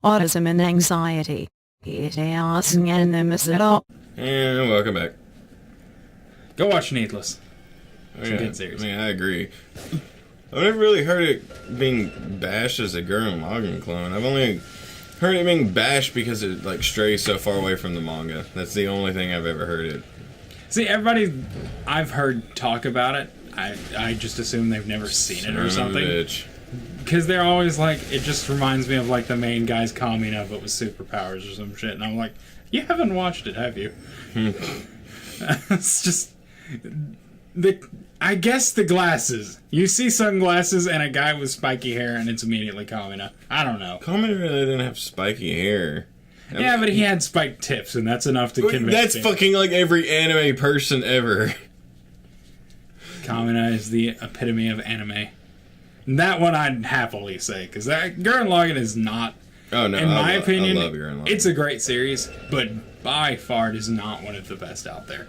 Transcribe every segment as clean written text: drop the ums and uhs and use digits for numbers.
autism and anxiety. And welcome back. Go watch Needless. It's Yeah, a good series. I mean, I agree. I've never really heard it being bashed as a Gurren Lagann clone. I've only heard it being bashed because it like strays so far away from the manga. That's the only thing I've ever heard it. See, everybody I've heard talk about it, I just assume they've never seen it or something. Bitch. Because they're always like, it just reminds me of like the main guy's Kamina but with superpowers or some shit. And I'm like, you haven't watched it, have you? It's just... I guess the glasses. You see sunglasses and a guy with spiky hair and it's immediately Kamina. I don't know. Kamina really didn't have spiky hair. Yeah, but he had spiked tips and that's enough to convince That's me. fucking like every anime person ever. Kamina is the epitome of anime. That one I'd happily say, because Gurren Lagann is not, Oh no! in my opinion, I love Gurren Lagann. it's a great series, but by far it is not one of the best out there.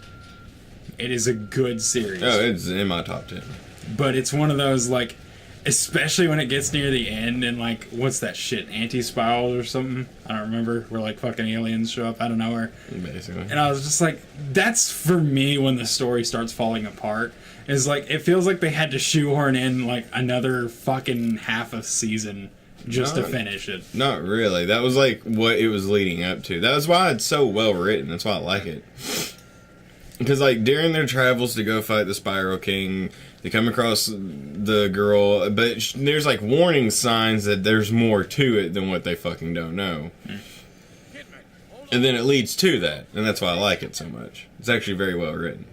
It is a good series. Oh, it's in my top 10. But it's one of those, like, especially when it gets near the end and, like, what's that shit, anti-spiral or something? I don't remember, where, like, fucking aliens show up out of nowhere. Basically. And I was just like, that's for me when the story starts falling apart. Is like, it feels like they had to shoehorn in, like, another fucking half a season just to finish it. Not really. That was like what it was leading up to. That was why it's so well written. That's why I like it. Because like during their travels to go fight the Spiral King, they come across the girl, but there's like warning signs that there's more to it than what they fucking don't know. And then it leads to that, and that's why I like it so much. It's actually very well written.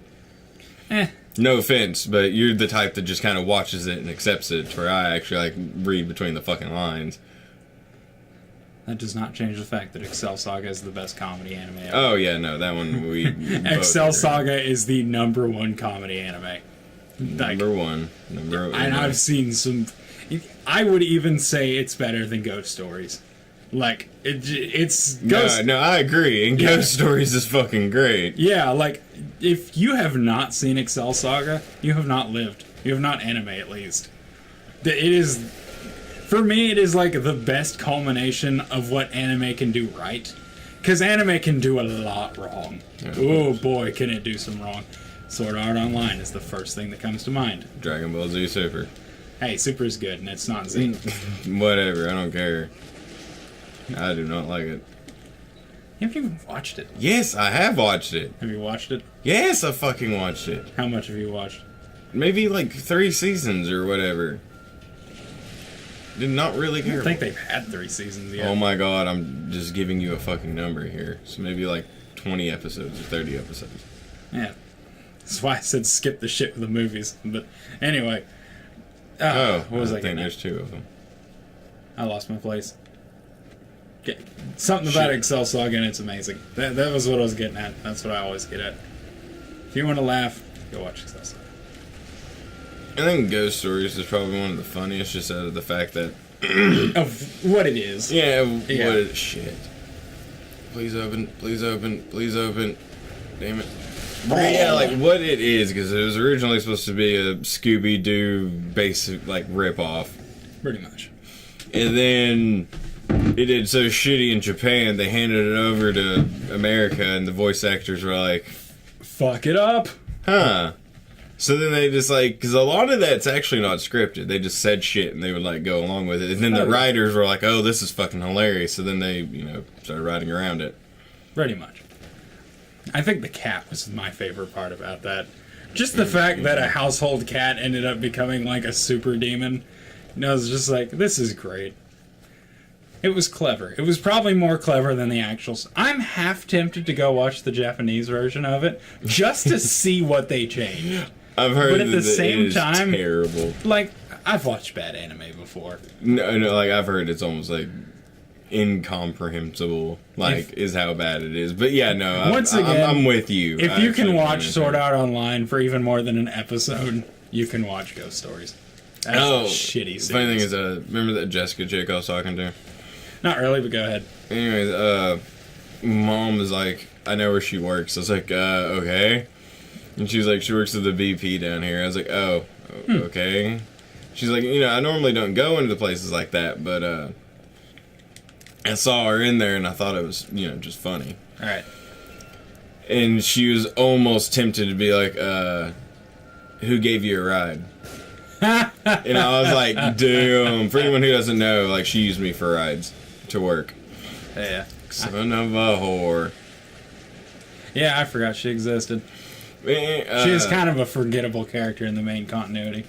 No offense, but you're the type that just kind of watches it and accepts it, where I actually like read between the fucking lines. That does not change the fact that Excel Saga is the best comedy anime ever. Oh yeah, no, that one we Excel Saga is the #1 comedy anime. Number one. And I've seen some... I would even say it's better than Ghost Stories. Like, it's... Ghost... No, I agree. And Ghost Stories is fucking great. Yeah, like, if you have not seen Excel Saga, you have not lived. You have not anime, at least. It is... For me, it is, like, the best culmination of what anime can do right. Because anime can do a lot wrong. Yeah, Oh, boy, can it do some wrong. Sword Art Online is the first thing that comes to mind. Dragon Ball Z Super. Hey, Super is good, and it's not Z. Whatever, I don't care. I do not like it. Have you watched it? Yes, I have watched it. Have you watched it? Yes, I fucking watched it. How much have you watched? Maybe like 3 seasons or whatever. Did not really I care. don't think they've had 3 seasons yet. Oh my god, I'm just giving you a fucking number here. So maybe like 20 episodes or 30 episodes. Yeah. That's why I said skip the shit with the movies. But anyway. What was I think getting there's at? 2 of them. I lost my place. Something about Excel Saga and it's amazing. That was what I was getting at. That's what I always get at. If you want to laugh, go watch Excel Saga. I think Ghost Stories is probably one of the funniest just out of the fact that... Of what it is. Yeah, what is... Shit. Please open, please open, please open. Damn it. Yeah, like what it is, because it was originally supposed to be a Scooby-Doo basic, like, rip-off. Pretty much. And then it did so shitty in Japan, they handed it over to America, and the voice actors were like... Fuck it up. Huh. So then they just like, because a lot of that's actually not scripted. They just said shit and they would like go along with it. And then the writers were like, oh, this is fucking hilarious. So then they, started writing around it. Pretty much. I think the cat was my favorite part about that. Just the fact that a household cat ended up becoming like a super demon. I was just like, this is great. It was clever. It was probably more clever than the actual... I'm half tempted to go watch the Japanese version of it just to see what they changed. I've heard but at the same it is time, terrible. Like, I've watched bad anime before. No, like I've heard it's almost like incomprehensible, like is how bad it is. But yeah, no, Once again, I'm with you. If you can watch Sword Art Online for even more than an episode, you can watch Ghost Stories. That's a shitty series. Funny thing is, remember that Jessica chick I was talking to? Not really, but go ahead. Anyways, mom was like, I know where she works. I was like, okay. And she's like, she works at the BP down here. I was like, oh, okay. She's like, I normally don't go into places like that, but I saw her in there, and I thought it was, just funny. All right. And she was almost tempted to be like, who gave you a ride? And I was like, damn. For anyone who doesn't know, like, she used me for rides to work. Yeah. Son of a whore. Yeah, I forgot she existed. She is kind of a forgettable character in the main continuity.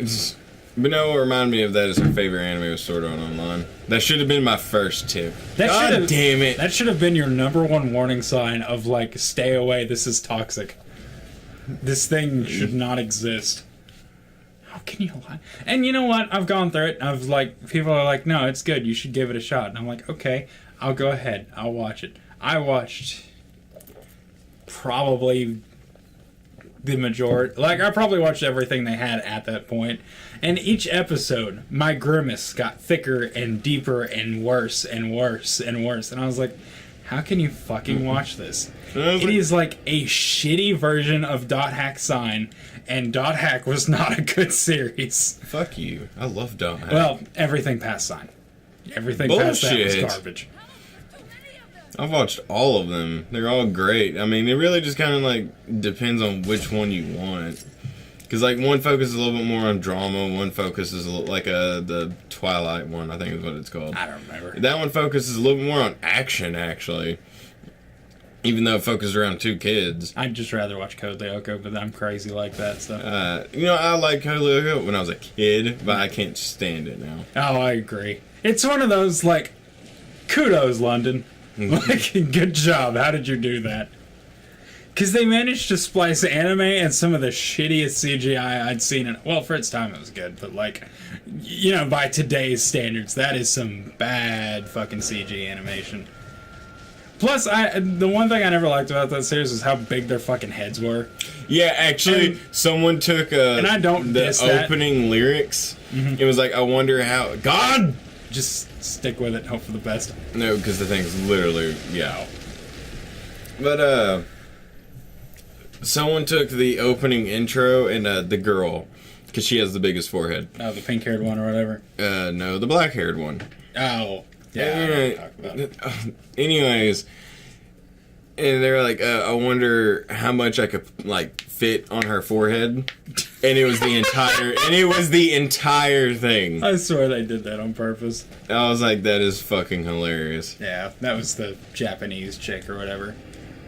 But no, what reminded me of that is her favorite anime was Sword Art Online. That should have been my first tip. God damn it. That should have been your number one warning sign of, like, stay away, this is toxic. This thing should not exist. How can you lie? And you know what? I've gone through it. People are like, no, it's good. You should give it a shot. And I'm like, okay, I'll go ahead. I'll watch it. I watched probably the majority. Like, I probably watched everything they had at that point. And each episode, my grimace got thicker and deeper and worse and worse and worse. And I was like, how can you fucking watch this? It is like a shitty version of Dot Hack Sign, and Dot Hack was not a good series. Fuck you. I love Dot Hack. Well, everything past Sign. Everything past that was garbage. I've watched all of them. They're all great. I mean, it really just kind of, like, depends on which one you want. Because, like, one focuses a little bit more on drama, one focuses like the Twilight one, I think is what it's called. I don't remember. That one focuses a little bit more on action, actually. Even though it focuses around 2 kids. I'd just rather watch Code Lyoko, but I'm crazy like that, so. I like Code Lyoko when I was a kid, but I can't stand it now. Oh, I agree. It's one of those, like, kudos, London. Like, good job. How did you do that? Because they managed to splice anime and some of the shittiest CGI I'd seen. Well, for its time, it was good. But, like, by today's standards, that is some bad fucking CG animation. Plus, the one thing I never liked about that series was how big their fucking heads were. Yeah, actually, someone took and I don't the opening lyrics. It was like, I wonder how... God! Just stick with it and hope for the best. No, because the thing's literally... Yeah. But, someone took the opening intro and the girl, because she has the biggest forehead. Oh, the pink-haired one or whatever? No, the black-haired one. Oh, yeah. Talk about it. Anyways, and they're like, I wonder how much I could, like, fit on her forehead. And it was the entire thing. I swear they did that on purpose. I was like, that is fucking hilarious. Yeah, that was the Japanese chick or whatever.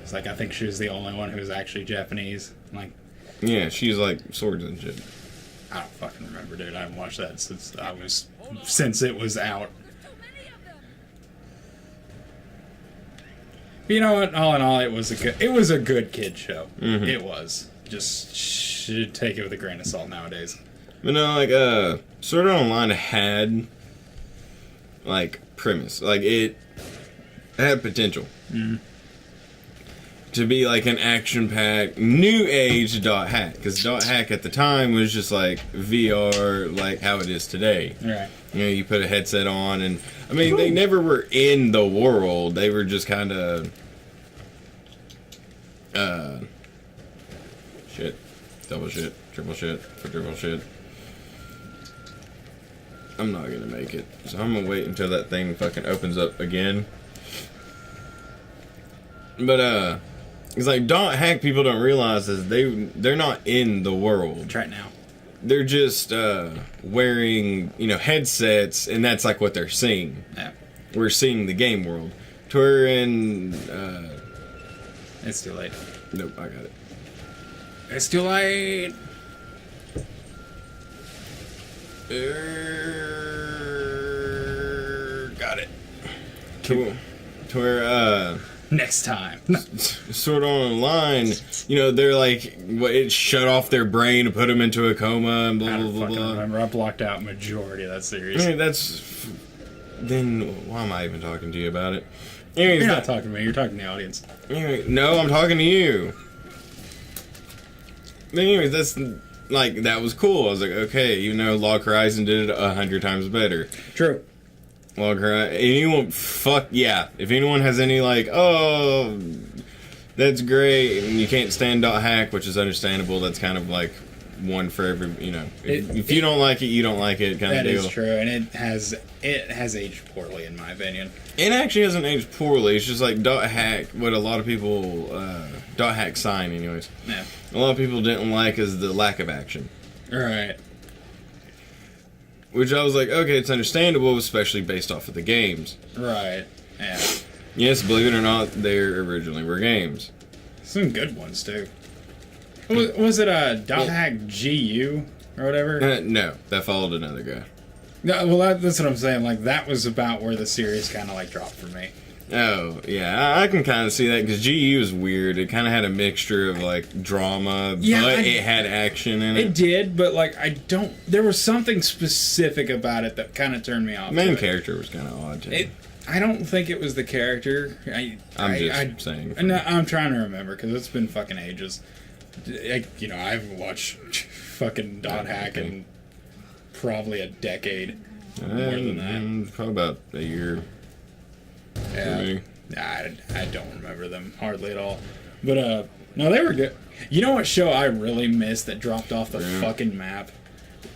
It's like, I think she was the only one who was actually Japanese. I'm like, yeah, she's like swords and shit. I don't fucking remember, dude. I haven't watched that since it was out. But you know what? All in all, it was a good kid show. Mm-hmm. It was. Just should take it with a grain of salt nowadays. But no, like, Sword Art Online had, like, premise. Like, it had potential. Mm-hmm. To be, like, an action-packed, new age Dot Hack. Because Dot Hack at the time was just, like, VR, like, how it is today. Right. You put a headset on, and, I mean, they never were in the world. They were just kind of, shit. Double shit. Triple shit. Quadruple shit. I'm not gonna make it. So I'm gonna wait until that thing fucking opens up again. But, it's like, Dot Hack, people don't realize is they're not in the world. Try it now. They're just, wearing, headsets, and that's, like, what they're seeing. Yeah. We're seeing the game world. We're in, It's too late. Nope, I got it. It's too late! Got it. Cool. To where, next time. Sword Art Online, they're like, it shut off their brain to put them into a coma and blah, blah, blah, blah. Remember, I blocked out majority of that series. I mean, then why am I even talking to you about it? Anyways, you're not talking to me, you're talking to the audience. Anyway, no, I'm talking to you. Anyways, that was cool. I was like, okay, Log Horizon did it 100 times better. True. Log Horizon, if anyone has any, like, oh, that's great, and you can't stand Dot Hack, which is understandable, that's kind of, like, one for every, if you don't like it, you don't like it kind of That deal. is true, and it has aged poorly in my opinion. It actually hasn't aged poorly. It's just like Dot Hack, what a lot of people, Dot Hack sign anyways. Yeah. A lot of people didn't like is the lack of action. Right. Which I was like, okay, it's understandable, especially based off of the games. Right. Yeah. Yes, believe it or not, they originally were games. Some good ones too. Was it Dot Hack GU or whatever? No, that followed another guy. No, well, that's what I'm saying. Like, that was about where the series kind of like dropped for me. Oh, yeah, I can kind of see that, because GU is weird. It kind of had a mixture of, like, drama, but it had action in it. It did, but, like, there was something specific about it that kind of turned me off. The main character was kind of odd, too. I don't think it was the character. I'm just saying. No, I'm trying to remember, because it's been fucking ages. I've watched fucking Dot Hack in probably a decade. More than that. Probably about a year. Yeah. I don't remember them hardly at all. But, no, they were good. You know what show I really missed that dropped off the fucking map?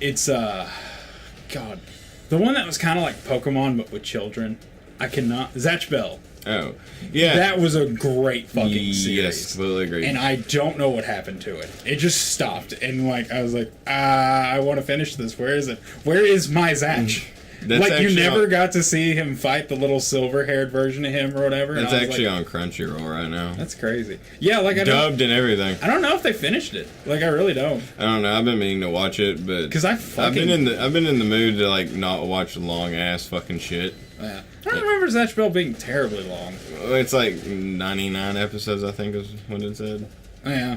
It's, God. The one that was kind of like Pokemon, but with children. I cannot... Zatch Bell. Oh. Yeah. That was a great fucking series. Yes, completely agree. And I don't know what happened to it. It just stopped. And, like, I was like, I want to finish this. Where is it? Where is my Zatch? Like, you never got to see him fight the little silver-haired version of him or whatever. It's actually on Crunchyroll right now. That's crazy. Yeah, like dubbed and everything. I don't know if they finished it. Like, I really don't. I don't know. I've been meaning to watch it, but because I've been in the mood to like not watch long ass fucking shit. Yeah. I don't remember Zatch Bell being terribly long. It's like 99 episodes, I think, is what it said. Yeah.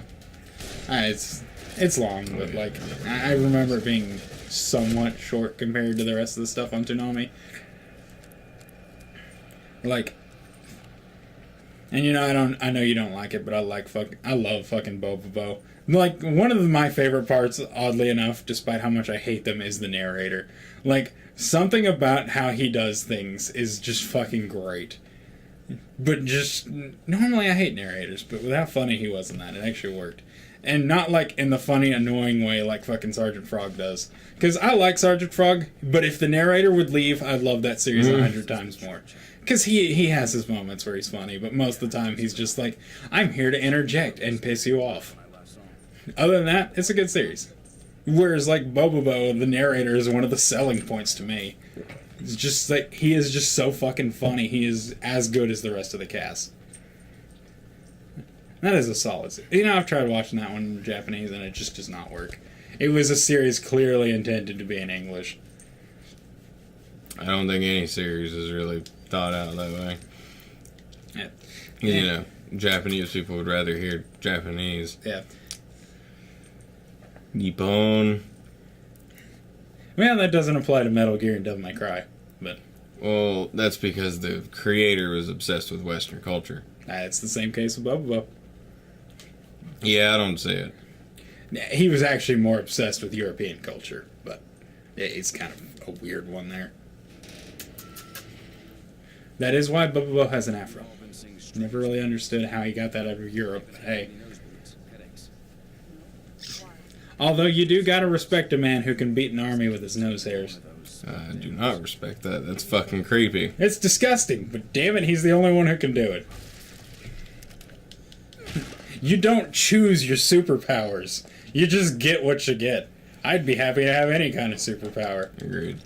It's long, but like I remember it being somewhat short compared to the rest of the stuff on Toonami. Like, and I know you don't like it, but I love fucking Bobobo. Like, one of my favorite parts, oddly enough, despite how much I hate them, is the narrator. Like, something about how he does things is just fucking great. But just, normally I hate narrators, but with how funny he was in that, it actually worked. And not, like, in the funny, annoying way like fucking Sergeant Frog does. Because I like Sergeant Frog, but if the narrator would leave, I'd love that series 100 times more. Because he has his moments where he's funny, but most of the time he's just like, I'm here to interject and piss you off. Other than that, it's a good series. Whereas, like, Bobobo, the narrator, is one of the selling points to me. It's just, like, he is just so fucking funny. He is as good as the rest of the cast. That is a solid series. I've tried watching that one in Japanese, and it just does not work. It was a series clearly intended to be in English. I don't think any series is really thought out that way. Yeah. Japanese people would rather hear Japanese. Yeah. Nippon. Well, that doesn't apply to Metal Gear and Devil May Cry, but... Well, that's because the creator was obsessed with Western culture. It's the same case with Bobobo. Yeah, I don't see it. He was actually more obsessed with European culture, but it's kind of a weird one there. That is why Bobobo has an afro. Never really understood how he got that out of Europe, but hey. Although you do gotta respect a man who can beat an army with his nose hairs. I do not respect that. That's fucking creepy. It's disgusting, but damn it, he's the only one who can do it. You don't choose your superpowers. You just get what you get. I'd be happy to have any kind of superpower. Agreed.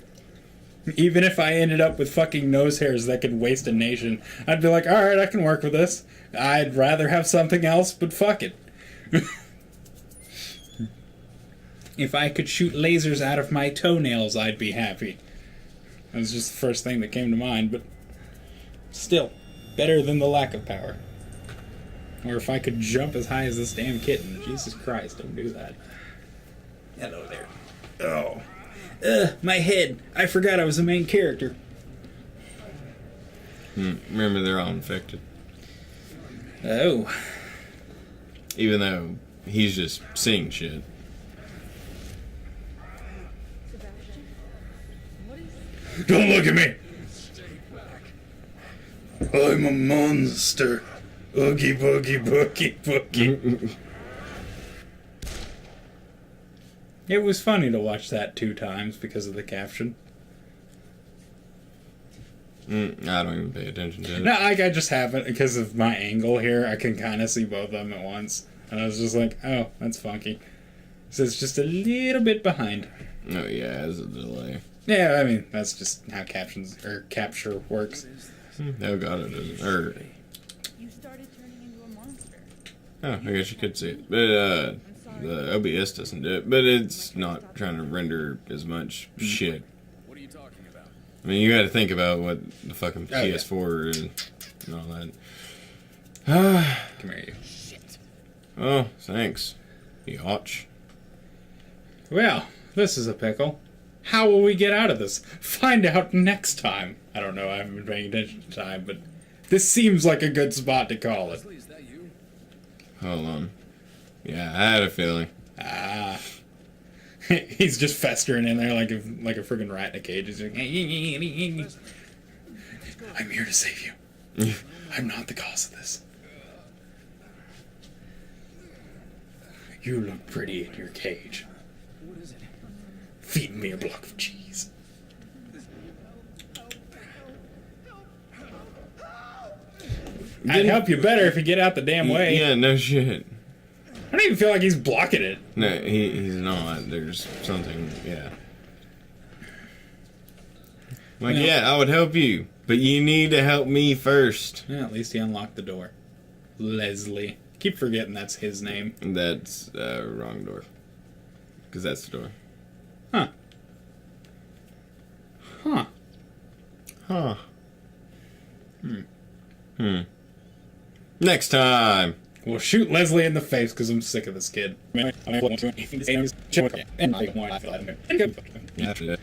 Even if I ended up with fucking nose hairs that could waste a nation, I'd be like, alright, I can work with this. I'd rather have something else, but fuck it. If I could shoot lasers out of my toenails, I'd be happy. That was just the first thing that came to mind, but still, better than the lack of power. Or if I could jump as high as this damn kitten. Jesus Christ, don't do that. Hello there. Oh. My head. I forgot I was the main character. Remember, they're all infected. Oh. Even though he's just seeing shit. Don't look at me! I'm a monster. Oogie boogie boogie boogie. It was funny to watch that 2 times because of the caption. I don't even pay attention to it. No, like I just haven't because of my angle here. I can kind of see both of them at once, and I was just like, "Oh, that's funky." So it's just a little bit behind. Oh yeah, there's a delay. Yeah, I mean that's just how captions or capture works. Oh god, it doesn't. Or You started turning into a monster. oh, I guess you could see it, but the OBS doesn't do it. But it's not trying to render as much shit. What are you talking about? I mean, you got to think about what the fucking Oh, yeah. PS4 is and all that. Come here, you. Oh, thanks, Yotch. Well, this is a pickle. How will we get out of this? Find out next time. I don't know. I haven't been paying attention to time, but this seems like a good spot to call it. Leslie, is that you? Hold on. Yeah, I had a feeling. Ah. He's just festering in there like a freaking rat in a cage. He's like, I'm here to save you. I'm not the cause of this. You look pretty in your cage. What is it? Feeding me a block of cheese. I'd help you better if you get out the damn way. Yeah, no shit. I don't even feel like he's blocking it. No, he's not. There's something, yeah. Like, No. yeah, I would help you, but you need to help me first. Yeah, at least he unlocked the door. Leslie. Keep forgetting that's his name. That's wrong door. Because that's the door. Huh. Huh. Huh. Next time. We'll shoot Leslie in the face because I'm sick of this kid. After that.